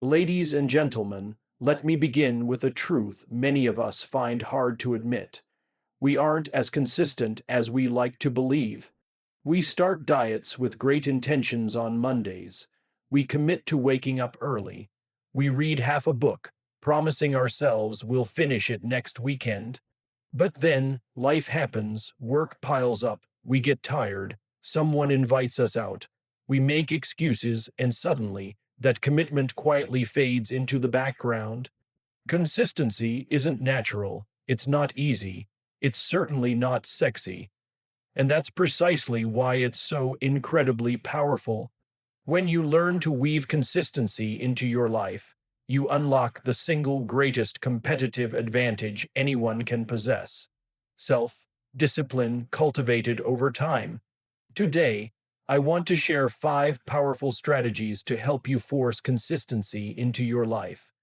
Ladies and gentlemen, let me begin with a truth many of us find hard to admit. We aren't as consistent as we like to believe. We start diets with great intentions on Mondays. We commit to waking up early. We read half a book, promising ourselves we'll finish it next weekend. But then, life happens, work piles up, we get tired, someone invites us out. We make excuses, and suddenly, that commitment quietly fades into the background. Consistency isn't natural, it's not easy, it's certainly not sexy. And that's precisely why it's so incredibly powerful. When you learn to weave consistency into your life, you unlock the single greatest competitive advantage anyone can possess: self discipline cultivated over time. Today, I want to share 5 powerful strategies to help you force consistency into your life,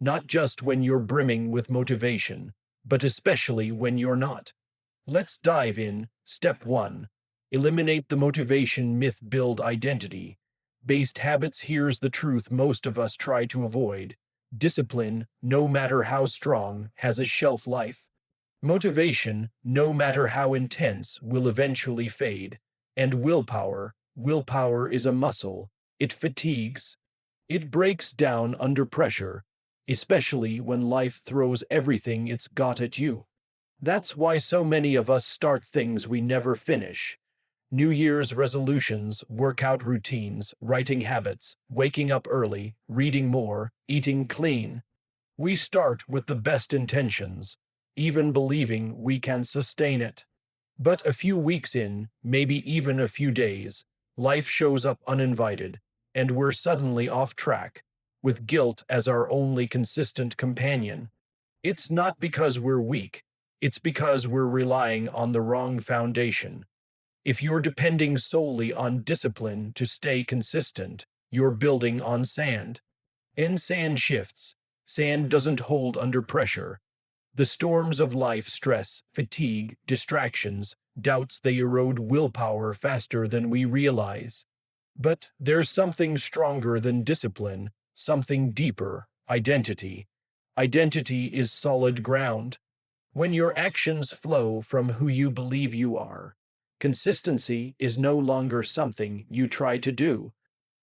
not just when you're brimming with motivation, but especially when you're not. Let's dive in. Step 1: eliminate the motivation myth, build identity based habits. Here's the truth most of us try to avoid: discipline, no matter how strong, has a shelf life. Motivation, no matter how intense, will eventually fade. And willpower is a muscle. It fatigues. It breaks down under pressure, especially when life throws everything it's got at you. That's why so many of us start things we never finish. New Year's resolutions, workout routines, writing habits, waking up early, reading more, eating clean. We start with the best intentions, even believing we can sustain it. But a few weeks in, maybe even a few days, life shows up uninvited, and we're suddenly off track, with guilt as our only consistent companion. It's not because we're weak, it's because we're relying on the wrong foundation. If you're depending solely on discipline to stay consistent, you're building on sand. And sand shifts. Sand doesn't hold under pressure. The storms of life, stress, fatigue, distractions, doubts, they erode willpower faster than we realize. But there's something stronger than discipline, something deeper: identity. Identity is solid ground. When your actions flow from who you believe you are, consistency is no longer something you try to do.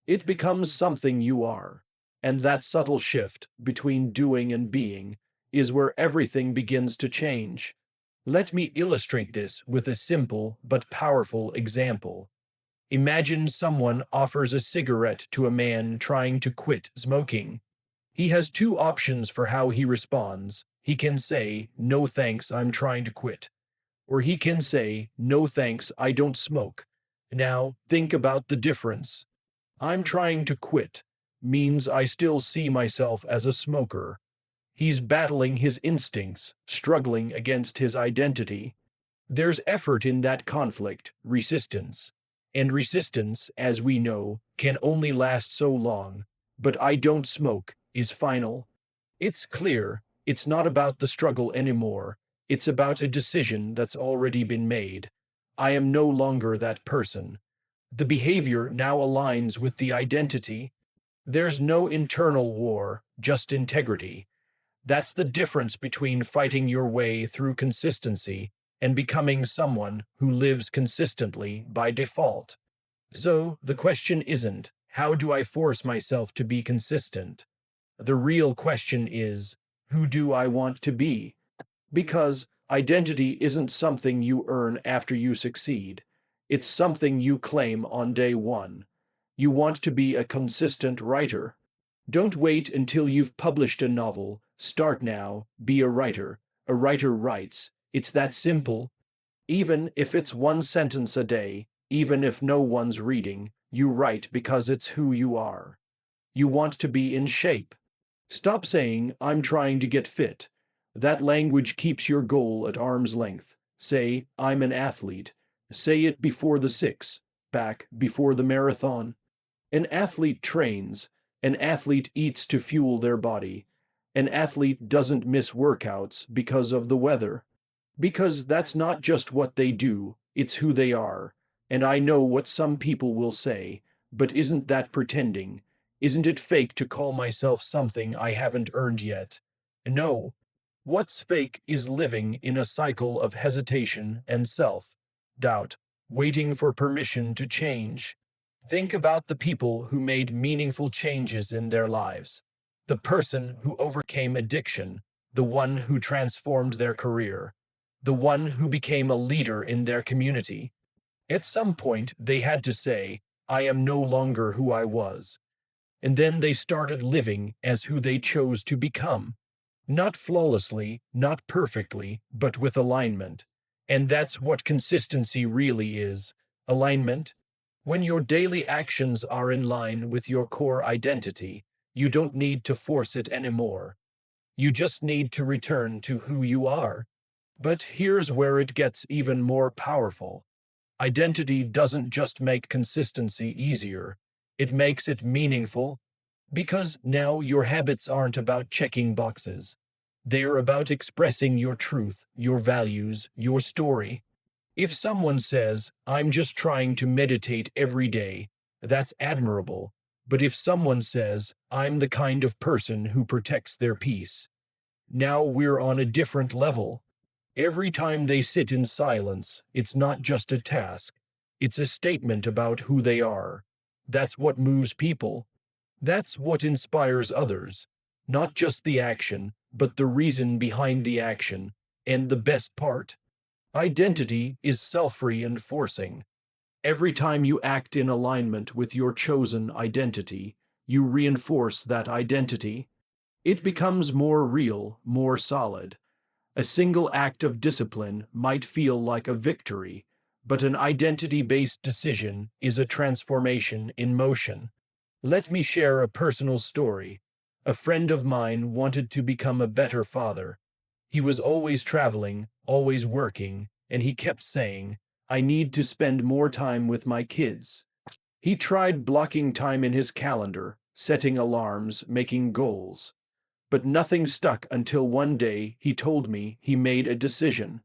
It becomes something you are. And that subtle shift between doing and being is where everything begins to change. Let me illustrate this with a simple but powerful example. Imagine someone offers a cigarette to a man trying to quit smoking. He has 2 options for how he responds. He can say, "No thanks, I'm trying to quit." Or he can say, "No thanks, I don't smoke." Now, think about the difference. "I'm trying to quit" means I still see myself as a smoker. He's battling his instincts, struggling against his identity. There's effort in that conflict, resistance. And resistance, as we know, can only last so long. But "I don't smoke" is final. It's clear, it's not about the struggle anymore. It's about a decision that's already been made. I am no longer that person. The behavior now aligns with the identity. There's no internal war, just integrity. That's the difference between fighting your way through consistency and becoming someone who lives consistently by default. So, the question isn't, how do I force myself to be consistent? The real question is, who do I want to be? Because identity isn't something you earn after you succeed. It's something you claim on day one. You want to be a consistent writer? Don't wait until you've published a novel. Start now. Be a writer. A writer writes. It's that simple. Even if it's 1 sentence a day, even if no one's reading, you write because it's who you are. You want to be in shape. Stop saying, "I'm trying to get fit." That language keeps your goal at arm's length. Say, "I'm an athlete." Say it before the six-pack, before the marathon. An athlete trains. An athlete eats to fuel their body. An athlete doesn't miss workouts because of the weather. Because that's not just what they do, it's who they are. And I know what some people will say, "But isn't that pretending?" Isn't it fake to call myself something I haven't earned yet? No. What's fake is living in a cycle of hesitation and self doubt, waiting for permission to change. Think about the people who made meaningful changes in their lives. The person who overcame addiction, the one who transformed their career, the one who became a leader in their community. At some point, they had to say, I am no longer who I was. And then they started living as who they chose to become. Not flawlessly, not perfectly, but with alignment. And that's what consistency really is: alignment. When your daily actions are in line with your core identity, you don't need to force it anymore. You just need to return to who you are. But here's where it gets even more powerful. Identity doesn't just make consistency easier, it makes it meaningful, because now your habits aren't about checking boxes. They're about expressing your truth, your values, your story. If someone says, I'm just trying to meditate every day, that's admirable. But if someone says, I'm the kind of person who protects their peace, now we're on a different level. Every time they sit in silence, it's not just a task, it's a statement about who they are. That's what moves people. That's what inspires others. Not just the action, but the reason behind the action. And the best part: identity is self reinforcing. Every time you act in alignment with your chosen identity, you reinforce that identity. It becomes more real, more solid. A single act of discipline might feel like a victory, but an identity based decision is a transformation in motion. Let me share a personal story. A friend of mine wanted to become a better father. He was always traveling, always working, and he kept saying, I need to spend more time with my kids. He tried blocking time in his calendar, setting alarms, making goals. But nothing stuck until one day he told me he made a decision.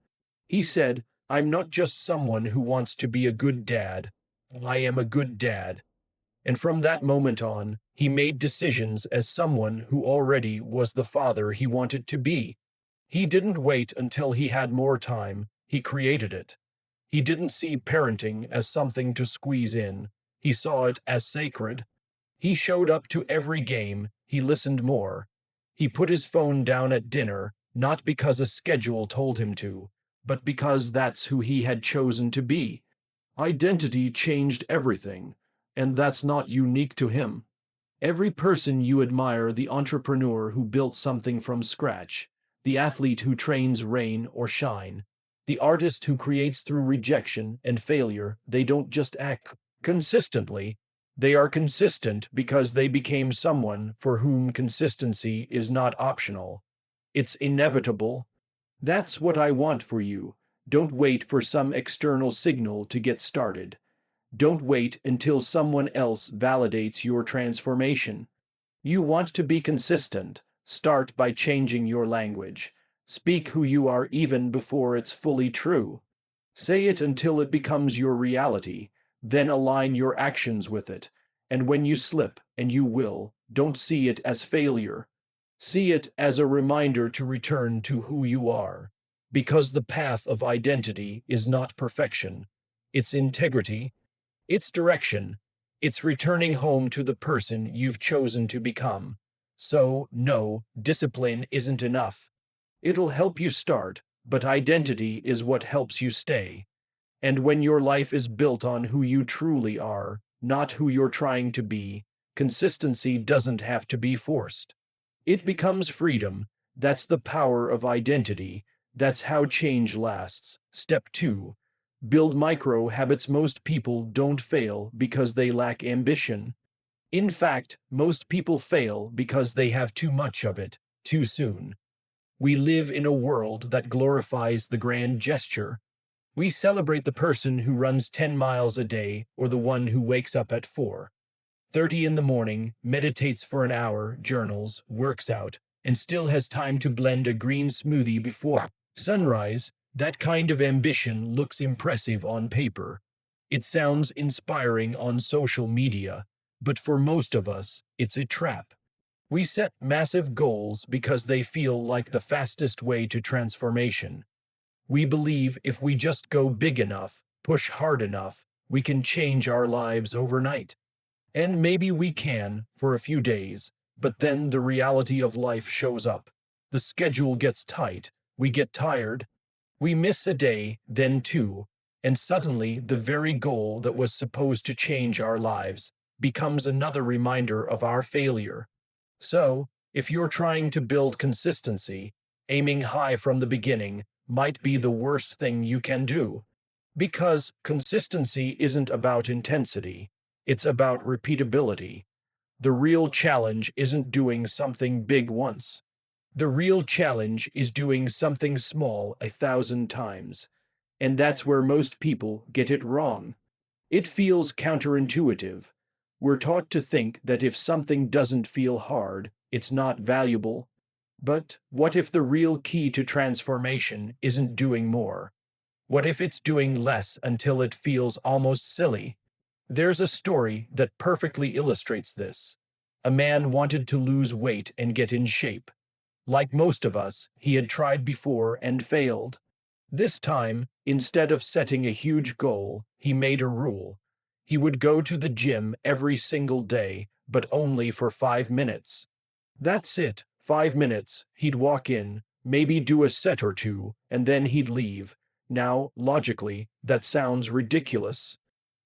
He said, I'm not just someone who wants to be a good dad. I am a good dad. And from that moment on, he made decisions as someone who already was the father he wanted to be. He didn't wait until he had more time, he created it. He didn't see parenting as something to squeeze in, he saw it as sacred. He showed up to every game, he listened more. He put his phone down at dinner, not because a schedule told him to, but because that's who he had chosen to be. Identity changed everything, and that's not unique to him. Every person you admire: the entrepreneur who built something from scratch, the athlete who trains rain or shine, the artist who creates through rejection and failure, they don't just act consistently. They are consistent because they became someone for whom consistency is not optional. It's inevitable. That's what I want for you. Don't wait for some external signal to get started. Don't wait until someone else validates your transformation. You want to be consistent? Start by changing your language. Speak who you are even before it's fully true. Say it until it becomes your reality, then align your actions with it. And when you slip, and you will, don't see it as failure. See it as a reminder to return to who you are. Because the path of identity is not perfection, it's integrity, it's direction, it's returning home to the person you've chosen to become. So, no, discipline isn't enough. It'll help you start, but identity is what helps you stay. And when your life is built on who you truly are, not who you're trying to be, consistency doesn't have to be forced. It becomes freedom. That's the power of identity. That's how change lasts. Step 2. Build micro habits. Most people don't fail because they lack ambition. In fact, most people fail because they have too much of it, too soon. We live in a world that glorifies the grand gesture. We celebrate the person who runs 10 miles a day or the one who wakes up at 4:30 in the morning, meditates for an hour, journals, works out, and still has time to blend a green smoothie before sunrise. That kind of ambition looks impressive on paper. It sounds inspiring on social media. But for most of us, it's a trap. We set massive goals because they feel like the fastest way to transformation. We believe if we just go big enough, push hard enough, we can change our lives overnight. And maybe we can for a few days, but then the reality of life shows up. The schedule gets tight, we get tired, we miss a day, then two, and suddenly the very goal that was supposed to change our lives becomes another reminder of our failure. So, if you're trying to build consistency, aiming high from the beginning might be the worst thing you can do. Because consistency isn't about intensity, it's about repeatability. The real challenge isn't doing something big once. The real challenge is doing something small 1,000 times. And that's where most people get it wrong. It feels counterintuitive. We're taught to think that if something doesn't feel hard, it's not valuable. But what if the real key to transformation isn't doing more? What if it's doing less until it feels almost silly? There's a story that perfectly illustrates this. A man wanted to lose weight and get in shape. Like most of us, he had tried before and failed. This time, instead of setting a huge goal, he made a rule. He would go to the gym every single day, but only for 5 minutes. That's it, 5 minutes. He'd walk in, maybe do a set or two, and then he'd leave. Now, logically, that sounds ridiculous.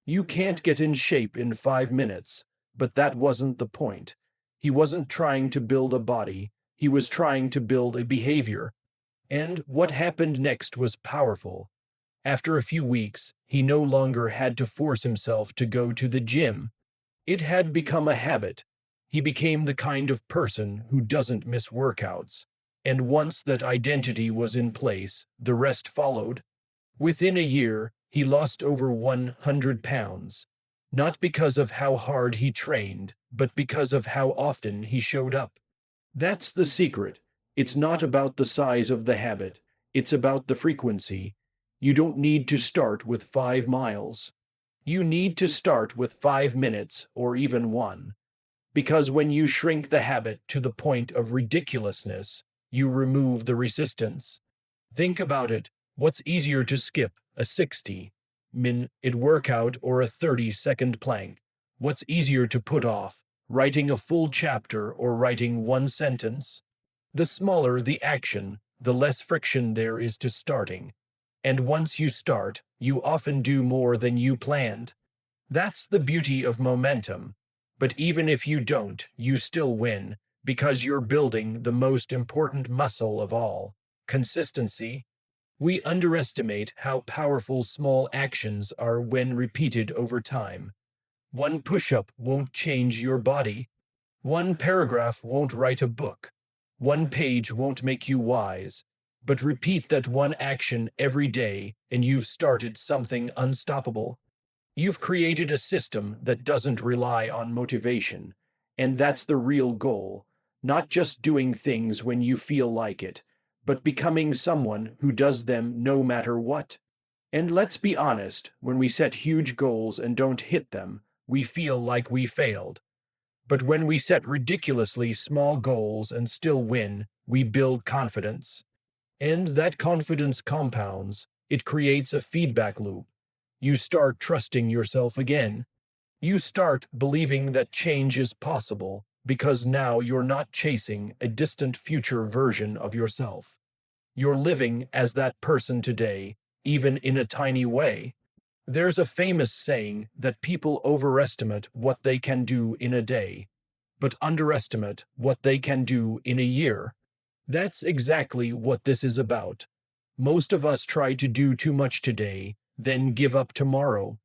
You can't get in shape in 5 minutes, but that wasn't the point. He wasn't trying to build a body, he was trying to build a behavior. And what happened next was powerful. After a few weeks, he no longer had to force himself to go to the gym. It had become a habit. He became the kind of person who doesn't miss workouts. And once that identity was in place, the rest followed. Within a year, he lost over 100 pounds. Not because of how hard he trained, but because of how often he showed up. That's the secret. It's not about the size of the habit, it's about the frequency. You don't need to start with 5 miles. You need to start with 5 minutes or even one. Because when you shrink the habit to the point of ridiculousness, you remove the resistance. Think about it. What's easier to skip, a 60-minute workout or a 30-second plank? What's easier to put off, writing a full chapter or writing one sentence? The smaller the action, the less friction there is to starting. And once you start, you often do more than you planned. That's the beauty of momentum. But even if you don't, you still win, because you're building the most important muscle of all, consistency. We underestimate how powerful small actions are when repeated over time. One push-up won't change your body. One paragraph won't write a book. One page won't make you wise. But repeat that one action every day, and you've started something unstoppable. You've created a system that doesn't rely on motivation. And that's the real goal. Not just doing things when you feel like it, but becoming someone who does them no matter what. And let's be honest, when we set huge goals and don't hit them, we feel like we failed. But when we set ridiculously small goals and still win, we build confidence. And that confidence compounds, it creates a feedback loop. You start trusting yourself again. You start believing that change is possible because now you're not chasing a distant future version of yourself. You're living as that person today, even in a tiny way. There's a famous saying that people overestimate what they can do in a day, but underestimate what they can do in a year. That's exactly what this is about. Most of us try to do too much today, then give up tomorrow.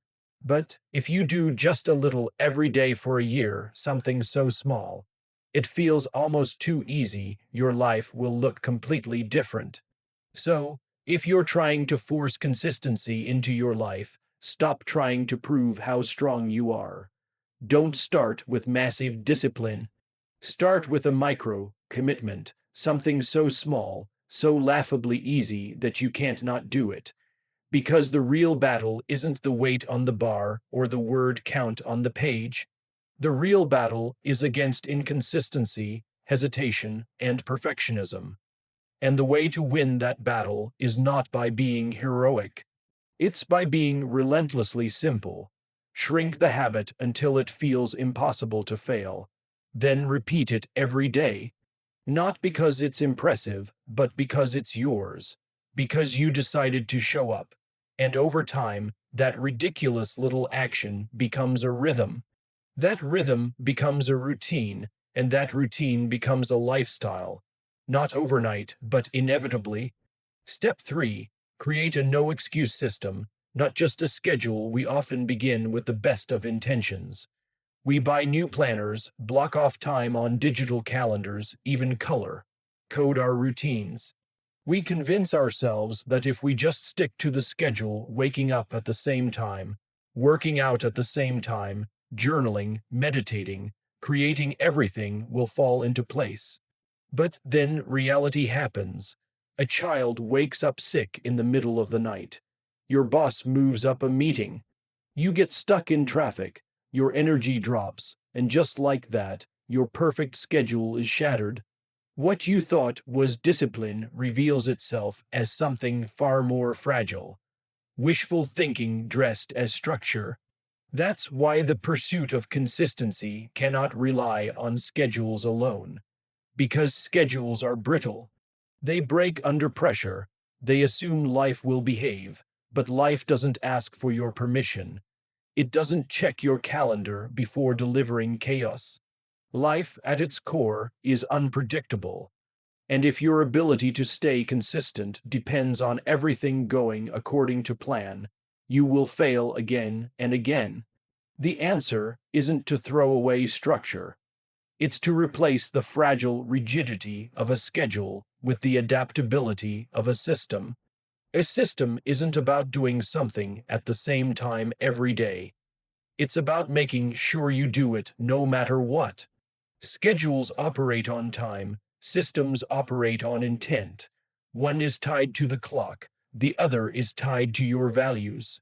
But if you do just a little every day for a year, something so small, it feels almost too easy, your life will look completely different. So, if you're trying to force consistency into your life, stop trying to prove how strong you are. Don't start with massive discipline. Start with a micro commitment, something so small, so laughably easy that you can't not do it. Because the real battle isn't the weight on the bar or the word count on the page. The real battle is against inconsistency, hesitation, and perfectionism. And the way to win that battle is not by being heroic. It's by being relentlessly simple. Shrink the habit until it feels impossible to fail. Then repeat it every day. Not because it's impressive, but because it's yours. Because you decided to show up. And over time, that ridiculous little action becomes a rhythm. That rhythm becomes a routine, and that routine becomes a lifestyle. Not overnight, but inevitably. Step 3: create a no excuse system, not just a schedule. We often begin with the best of intentions. We buy new planners, block off time on digital calendars, even color code our routines. We convince ourselves that if we just stick to the schedule, waking up at the same time, working out at the same time, journaling, meditating, creating, everything will fall into place. But then reality happens. A child wakes up sick in the middle of the night. Your boss moves up a meeting. You get stuck in traffic. Your energy drops. And just like that, your perfect schedule is shattered. What you thought was discipline reveals itself as something far more fragile. Wishful thinking dressed as structure. That's why the pursuit of consistency cannot rely on schedules alone. Because schedules are brittle. They break under pressure. They assume life will behave, but life doesn't ask for your permission. It doesn't check your calendar before delivering chaos. Life, at its core, is unpredictable. And if your ability to stay consistent depends on everything going according to plan, you will fail again and again. The answer isn't to throw away structure. It's to replace the fragile rigidity of a schedule with the adaptability of a system. A system isn't about doing something at the same time every day. It's about making sure you do it no matter what. Schedules operate on time, systems operate on intent. One is tied to the clock, the other is tied to your values.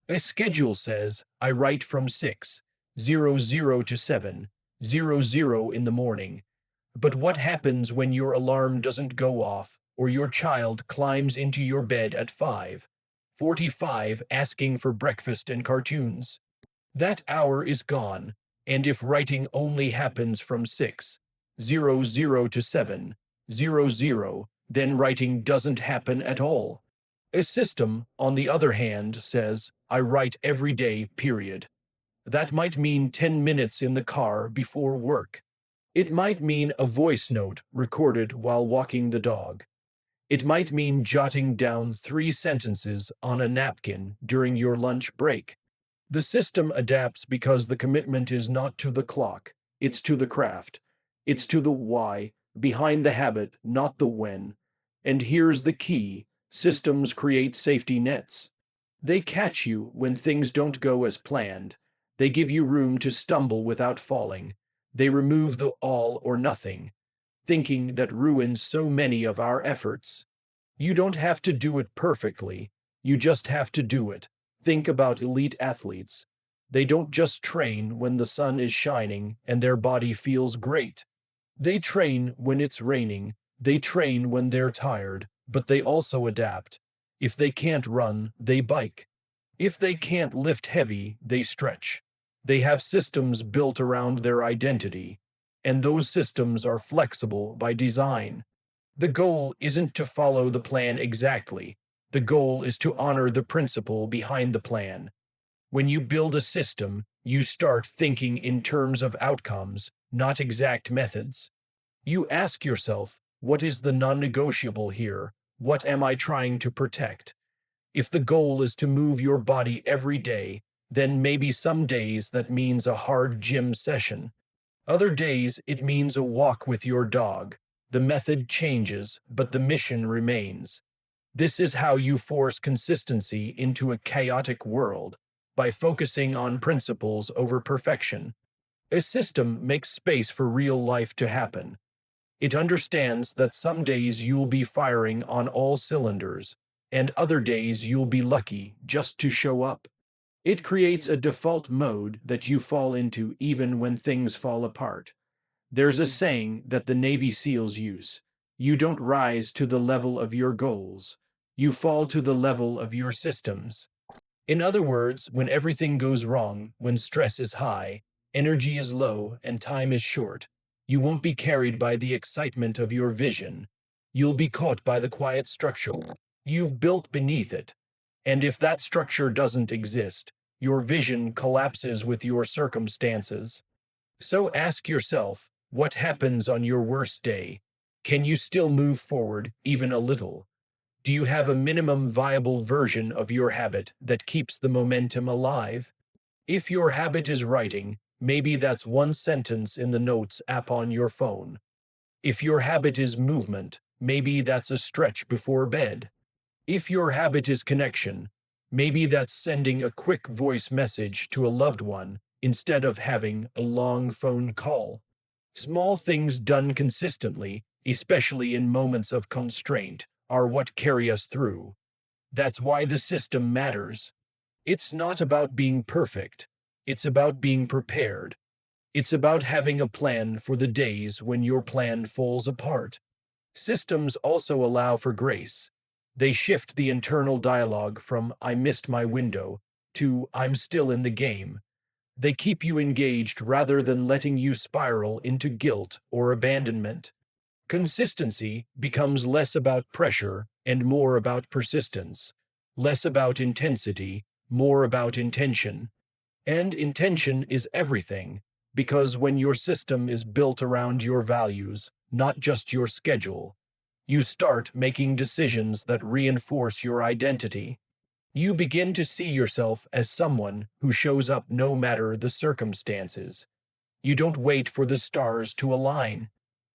A schedule says, I write from 6:00 to 7:00 in the morning. But what happens when your alarm doesn't go off, or your child climbs into your bed at 5:45 asking for breakfast and cartoons? That hour is gone, and if writing only happens from 6:00 to 7:00, then writing doesn't happen at all. A system, on the other hand, says, I write every day, period. That might mean 10 minutes in the car before work. It might mean a voice note recorded while walking the dog. It might mean jotting down 3 sentences on a napkin during your lunch break. The system adapts because the commitment is not to the clock, it's to the craft. It's to the why behind the habit, not the when. And here's the key: systems create safety nets. They catch you when things don't go as planned. They give you room to stumble without falling. They remove the all or nothing thinking that ruins so many of our efforts. You don't have to do it perfectly, you just have to do it. Think about elite athletes. They don't just train when the sun is shining and their body feels great. They train when it's raining, they train when they're tired, but they also adapt. If they can't run, they bike. If they can't lift heavy, they stretch. They have systems built around their identity, and those systems are flexible by design. The goal isn't to follow the plan exactly. The goal is to honor the principle behind the plan. When you build a system, you start thinking in terms of outcomes, not exact methods. You ask yourself, what is the non-negotiable here? What am I trying to protect? If the goal is to move your body every day, then maybe some days that means a hard gym session. Other days it means a walk with your dog. The method changes, but the mission remains. This is how you force consistency into a chaotic world, by focusing on principles over perfection. A system makes space for real life to happen. It understands that some days you'll be firing on all cylinders, and other days you'll be lucky just to show up. It creates a default mode that you fall into even when things fall apart. There's a saying that the Navy SEALs use: you don't rise to the level of your goals, you fall to the level of your systems. In other words, when everything goes wrong, when stress is high, energy is low, and time is short, you won't be carried by the excitement of your vision. You'll be caught by the quiet structure you've built beneath it. And if that structure doesn't exist, your vision collapses with your circumstances. So ask yourself, what happens on your worst day? Can you still move forward, even a little? Do you have a minimum viable version of your habit that keeps the momentum alive? If your habit is writing, maybe that's one sentence in the Notes app on your phone. If your habit is movement, maybe that's a stretch before bed. If your habit is connection, maybe that's sending a quick voice message to a loved one instead of having a long phone call. Small things done consistently, especially in moments of constraint, are what carry us through. That's why the system matters. It's not about being perfect, it's about being prepared. It's about having a plan for the days when your plan falls apart. Systems also allow for grace. They shift the internal dialogue from "I missed my window" to "I'm still in the game." They keep you engaged rather than letting you spiral into guilt or abandonment. Consistency becomes less about pressure and more about persistence, less about intensity, more about intention. And intention is everything, because when your system is built around your values, not just your schedule, you start making decisions that reinforce your identity. You begin to see yourself as someone who shows up no matter the circumstances. You don't wait for the stars to align.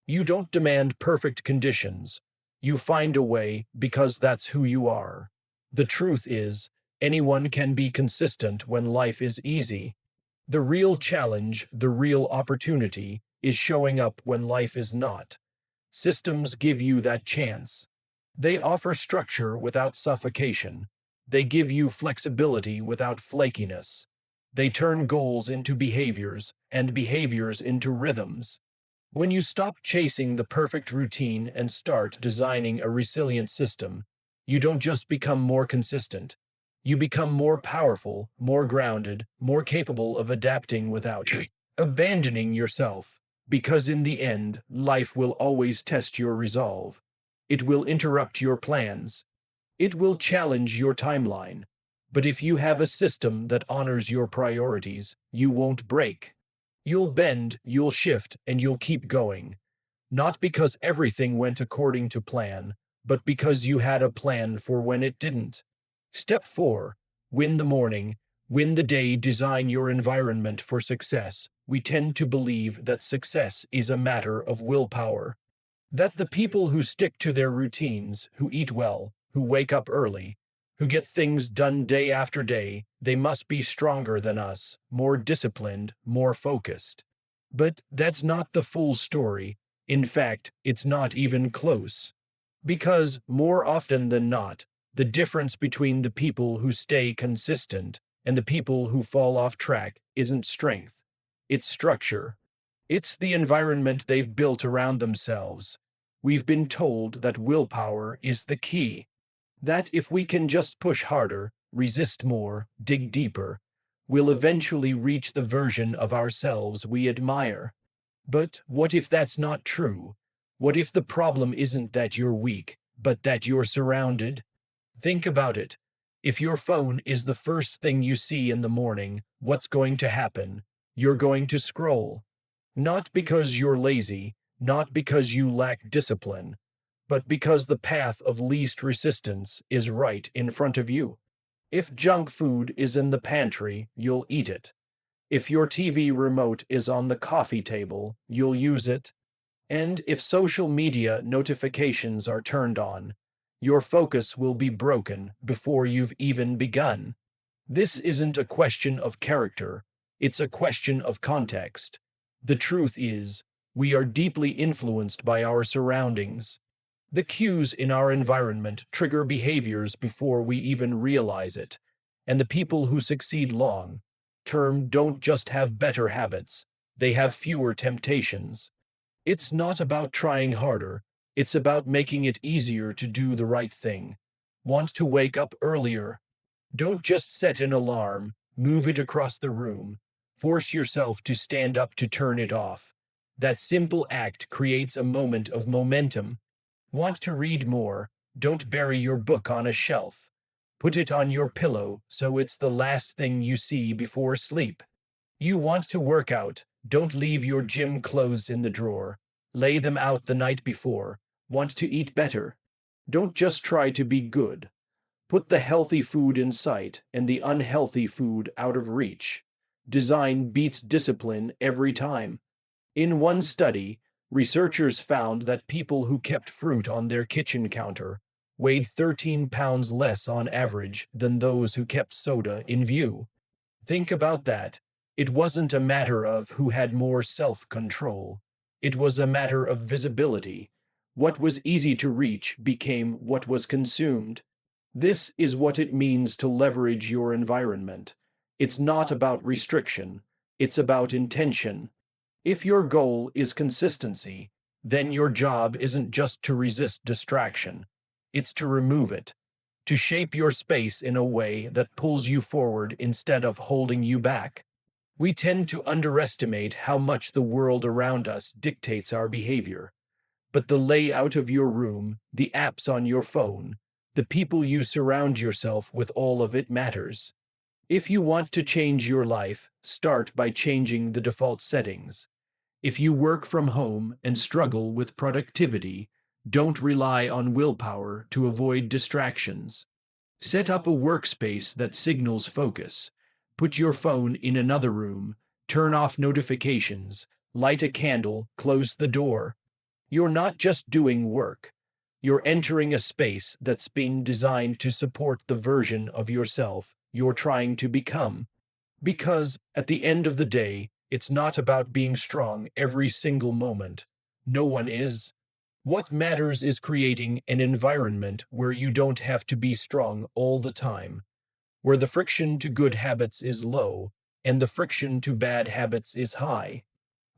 You don't demand perfect conditions. You find a way because that's who you are. The truth is, anyone can be consistent when life is easy. The real challenge, the real opportunity, is showing up when life is not. Systems give you that chance. They offer structure without suffocation. They give you flexibility without flakiness. They turn goals into behaviors, and behaviors into rhythms. When you stop chasing the perfect routine and start designing a resilient system, you don't just become more consistent. You become more powerful, more grounded, more capable of adapting without abandoning yourself. Because in the end, life will always test your resolve. It will interrupt your plans. It will challenge your timeline. But if you have a system that honors your priorities, you won't break. You'll bend, you'll shift, and you'll keep going. Not because everything went according to plan, but because you had a plan for when it didn't. Step 4. Win the morning. Win the day. Design your environment for success. We tend to believe that success is a matter of willpower. That the people who stick to their routines, who eat well, who wake up early, who get things done day after day, they must be stronger than us, more disciplined, more focused. But that's not the full story. In fact, it's not even close. Because, more often than not, the difference between the people who stay consistent and the people who fall off track isn't strength, it's structure. It's the environment they've built around themselves. We've been told that willpower is the key. That if we can just push harder, resist more, dig deeper, we'll eventually reach the version of ourselves we admire. But what if that's not true? What if the problem isn't that you're weak, but that you're surrounded? Think about it. If your phone is the first thing you see in the morning, what's going to happen? You're going to scroll. Not because you're lazy, not because you lack discipline, but because the path of least resistance is right in front of you. If junk food is in the pantry, you'll eat it. If your TV remote is on the coffee table, you'll use it. And if social media notifications are turned on, your focus will be broken before you've even begun. This isn't a question of character, it's a question of context. The truth is, we are deeply influenced by our surroundings. The cues in our environment trigger behaviors before we even realize it. And the people who succeed long term don't just have better habits, they have fewer temptations. It's not about trying harder, it's about making it easier to do the right thing. Want to wake up earlier? Don't just set an alarm, move it across the room. Force yourself to stand up to turn it off. That simple act creates a moment of momentum. Want to read more? Don't bury your book on a shelf. Put it on your pillow so it's the last thing you see before sleep. You want to work out? Don't leave your gym clothes in the drawer. Lay them out the night before. Want to eat better? Don't just try to be good. Put the healthy food in sight and the unhealthy food out of reach. Design beats discipline every time. In one study, researchers found that people who kept fruit on their kitchen counter weighed 13 pounds less on average than those who kept soda in view. Think about that. It wasn't a matter of who had more self-control. It was a matter of visibility. What was easy to reach became what was consumed. This is what it means to leverage your environment. It's not about restriction, it's about intention. If your goal is consistency, then your job isn't just to resist distraction, it's to remove it, to shape your space in a way that pulls you forward instead of holding you back. We tend to underestimate how much the world around us dictates our behavior. But the layout of your room, the apps on your phone, the people you surround yourself with, all of it matters. If you want to change your life, start by changing the default settings. If you work from home and struggle with productivity, don't rely on willpower to avoid distractions. Set up a workspace that signals focus. Put your phone in another room, turn off notifications, light a candle, close the door. You're not just doing work. You're entering a space that's been designed to support the version of yourself you're trying to become. Because, at the end of the day, it's not about being strong every single moment. No one is. What matters is creating an environment where you don't have to be strong all the time, where the friction to good habits is low and the friction to bad habits is high.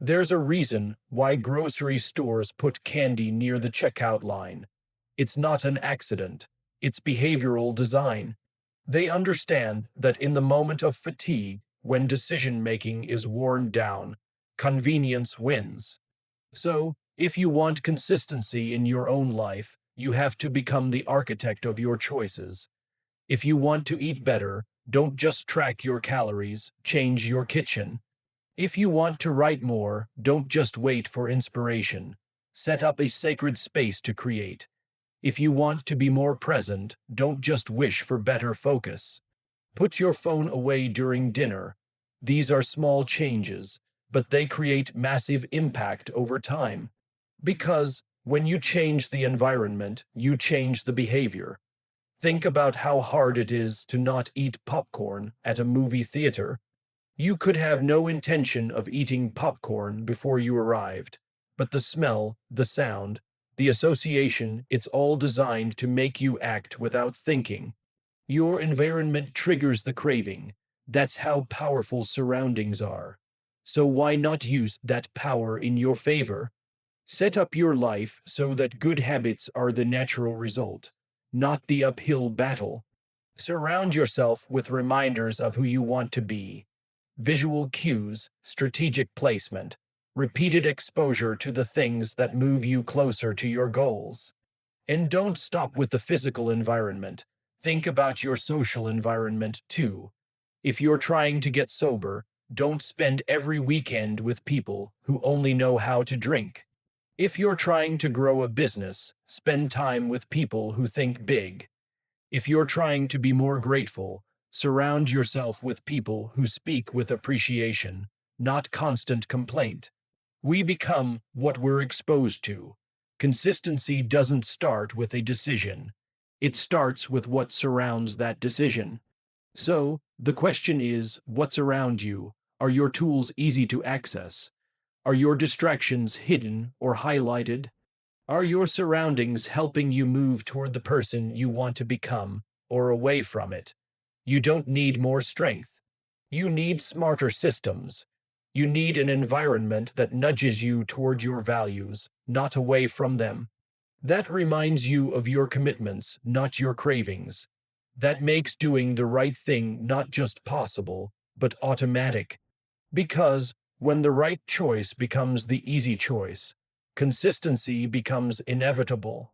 There's a reason why grocery stores put candy near the checkout line. It's not an accident, it's behavioral design. They understand that in the moment of fatigue, when decision making is worn down, convenience wins. So, if you want consistency in your own life, you have to become the architect of your choices. If you want to eat better, don't just track your calories, change your kitchen. If you want to write more, don't just wait for inspiration. Set up a sacred space to create. If you want to be more present, don't just wish for better focus. Put your phone away during dinner. These are small changes, but they create massive impact over time. Because when you change the environment, you change the behavior. Think about how hard it is to not eat popcorn at a movie theater. You could have no intention of eating popcorn before you arrived, but the smell, the sound, the association, it's all designed to make you act without thinking. Your environment triggers the craving. That's how powerful surroundings are. So why not use that power in your favor? Set up your life so that good habits are the natural result, not the uphill battle. Surround yourself with reminders of who you want to be. Visual cues, strategic placement, repeated exposure to the things that move you closer to your goals. And don't stop with the physical environment. Think about your social environment too. If you're trying to get sober, don't spend every weekend with people who only know how to drink. If you're trying to grow a business, spend time with people who think big. If you're trying to be more grateful, surround yourself with people who speak with appreciation, not constant complaint. We become what we're exposed to. Consistency doesn't start with a decision. It starts with what surrounds that decision. So, the question is, what's around you? Are your tools easy to access? Are your distractions hidden or highlighted? Are your surroundings helping you move toward the person you want to become, or away from it? You don't need more strength. You need smarter systems. You need an environment that nudges you toward your values, not away from them. That reminds you of your commitments, not your cravings. That makes doing the right thing not just possible, but automatic. Because when the right choice becomes the easy choice, consistency becomes inevitable.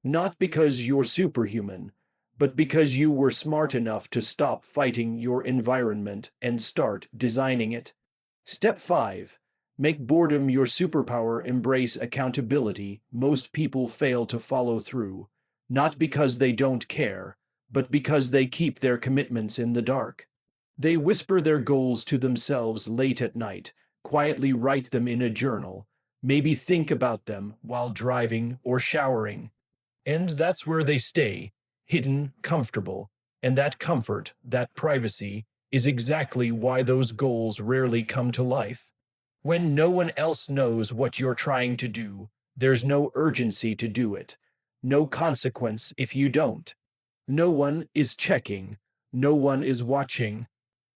Not because you're superhuman, but because you were smart enough to stop fighting your environment and start designing it. Step 5. Make boredom your superpower. Embrace accountability. Most people fail to follow through, not because they don't care, but because they keep their commitments in the dark. They whisper their goals to themselves late at night, quietly write them in a journal, maybe think about them while driving or showering. And that's where they stay, hidden, comfortable. And that comfort, that privacy, is exactly why those goals rarely come to life. When no one else knows what you're trying to do, there's no urgency to do it, no consequence if you don't. No one is checking, no one is watching.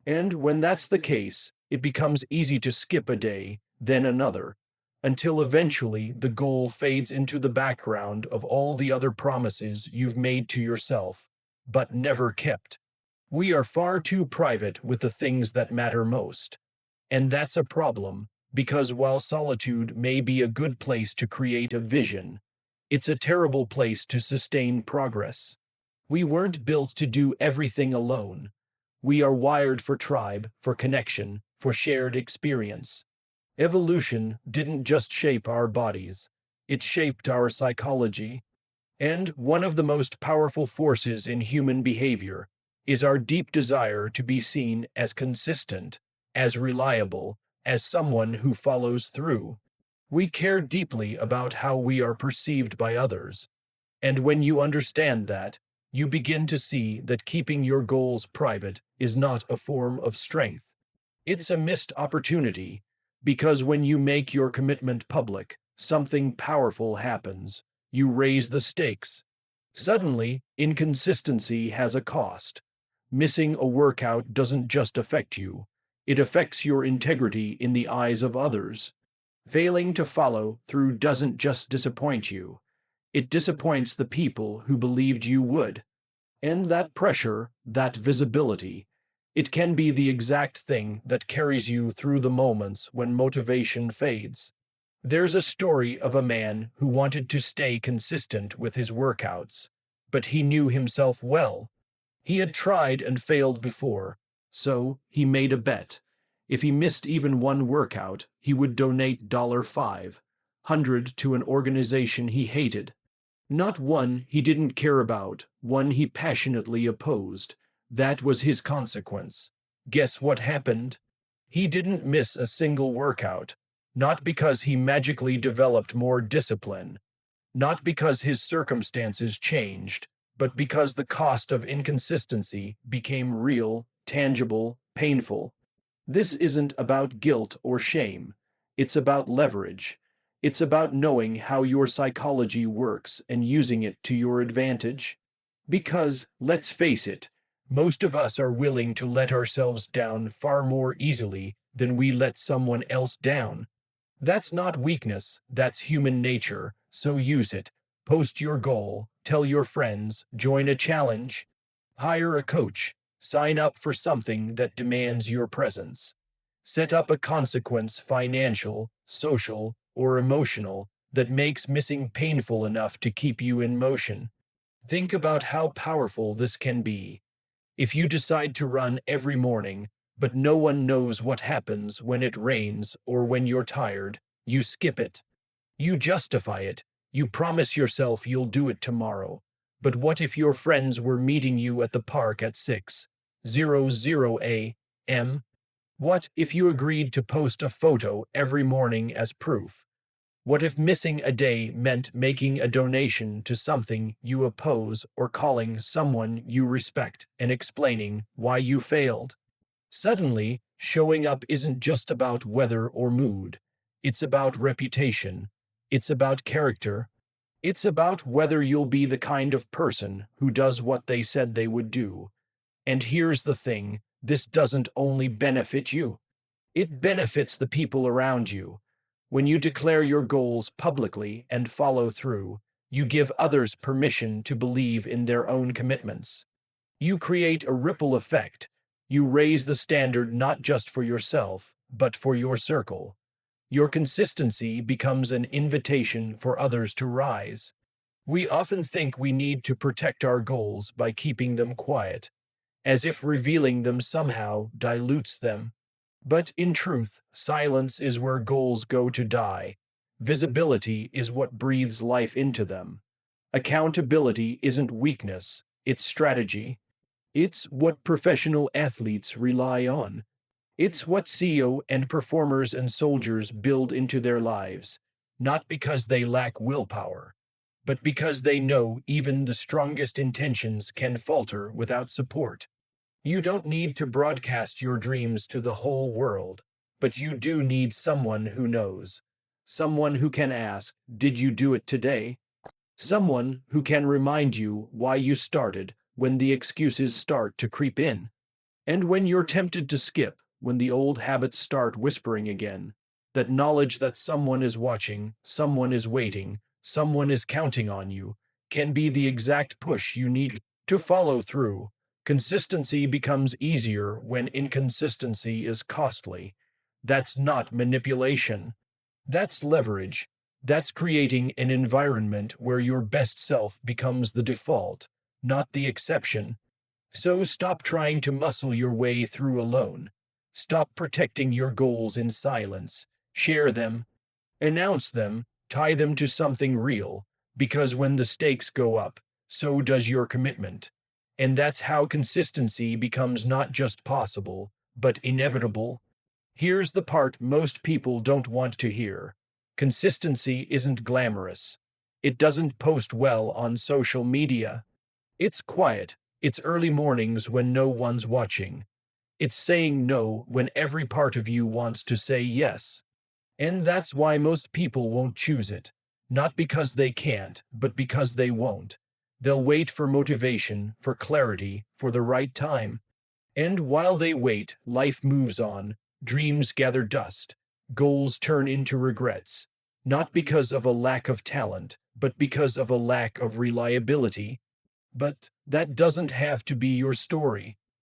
And when that's the case, it becomes easy to skip a day, then another, until eventually the goal fades into the background of all the other promises you've made to yourself, but never kept. We are far too private with the things that matter most. And that's a problem, because while solitude may be a good place to create a vision, it's a terrible place to sustain progress. We weren't built to do everything alone. We are wired for tribe, for connection, for shared experience. Evolution didn't just shape our bodies, it shaped our psychology. And one of the most powerful forces in human behavior is our deep desire to be seen as consistent, as reliable, as someone who follows through. We care deeply about how we are perceived by others. And when you understand that, you begin to see that keeping your goals private is not a form of strength. It's a missed opportunity, because when you make your commitment public, something powerful happens. You raise the stakes. Suddenly, inconsistency has a cost. Missing a workout doesn't just affect you, it affects your integrity in the eyes of others. Failing to follow through doesn't just disappoint you, it disappoints the people who believed you would. And that pressure, that visibility, it can be the exact thing that carries you through the moments when motivation fades. There's a story of a man who wanted to stay consistent with his workouts, but he knew himself well. He had tried and failed before, so he made a bet. If he missed even one workout, he would donate $500 to an organization he hated. Not one he didn't care about, one he passionately opposed. That was his consequence. Guess what happened? He didn't miss a single workout, not because he magically developed more discipline, not because his circumstances changed, but because the cost of inconsistency became real, tangible, painful. This isn't about guilt or shame. It's about leverage. It's about knowing how your psychology works and using it to your advantage. Because, let's face it, most of us are willing to let ourselves down far more easily than we let someone else down. That's not weakness, that's human nature, so use it. Post your goal, tell your friends, join a challenge, hire a coach, sign up for something that demands your presence. Set up a consequence, financial, social, or emotional, that makes missing painful enough to keep you in motion. Think about how powerful this can be. If you decide to run every morning, but no one knows what happens when it rains or when you're tired, you skip it. You justify it. You promise yourself you'll do it tomorrow. But what if your friends were meeting you at the park at 6:00 a.m.? What if you agreed to post a photo every morning as proof? What if missing a day meant making a donation to something you oppose or calling someone you respect and explaining why you failed? Suddenly, showing up isn't just about weather or mood. It's about reputation. It's about character. It's about whether you'll be the kind of person who does what they said they would do. And here's the thing, this doesn't only benefit you, it benefits the people around you. When you declare your goals publicly and follow through, you give others permission to believe in their own commitments. You create a ripple effect. You raise the standard not just for yourself, but for your circle. Your consistency becomes an invitation for others to rise. We often think we need to protect our goals by keeping them quiet, as if revealing them somehow dilutes them. But in truth, silence is where goals go to die. Visibility is what breathes life into them. Accountability isn't weakness, it's strategy. It's what professional athletes rely on. It's what CEO and performers and soldiers build into their lives, not because they lack willpower, but because they know even the strongest intentions can falter without support. You don't need to broadcast your dreams to the whole world, but you do need someone who knows. Someone who can ask, "Did you do it today?" Someone who can remind you why you started when the excuses start to creep in. And when you're tempted to skip, when the old habits start whispering again, that knowledge that someone is watching, someone is waiting, someone is counting on you, can be the exact push you need to follow through. Consistency becomes easier when inconsistency is costly. That's not manipulation. That's leverage. That's creating an environment where your best self becomes the default, not the exception. So stop trying to muscle your way through alone. Stop protecting your goals in silence. Share them, announce them, tie them to something real, because when the stakes go up, so does your commitment. And that's how consistency becomes not just possible, but inevitable. Here's the part most people don't want to hear. Consistency isn't glamorous. It doesn't post well on social media. It's quiet. It's early mornings when no one's watching. It's saying no when every part of you wants to say yes. And that's why most people won't choose it. Not because they can't, but because they won't. They'll wait for motivation, for clarity, for the right time. And while they wait, life moves on, dreams gather dust, goals turn into regrets. Not because of a lack of talent, but because of a lack of reliability. But that doesn't have to be your story.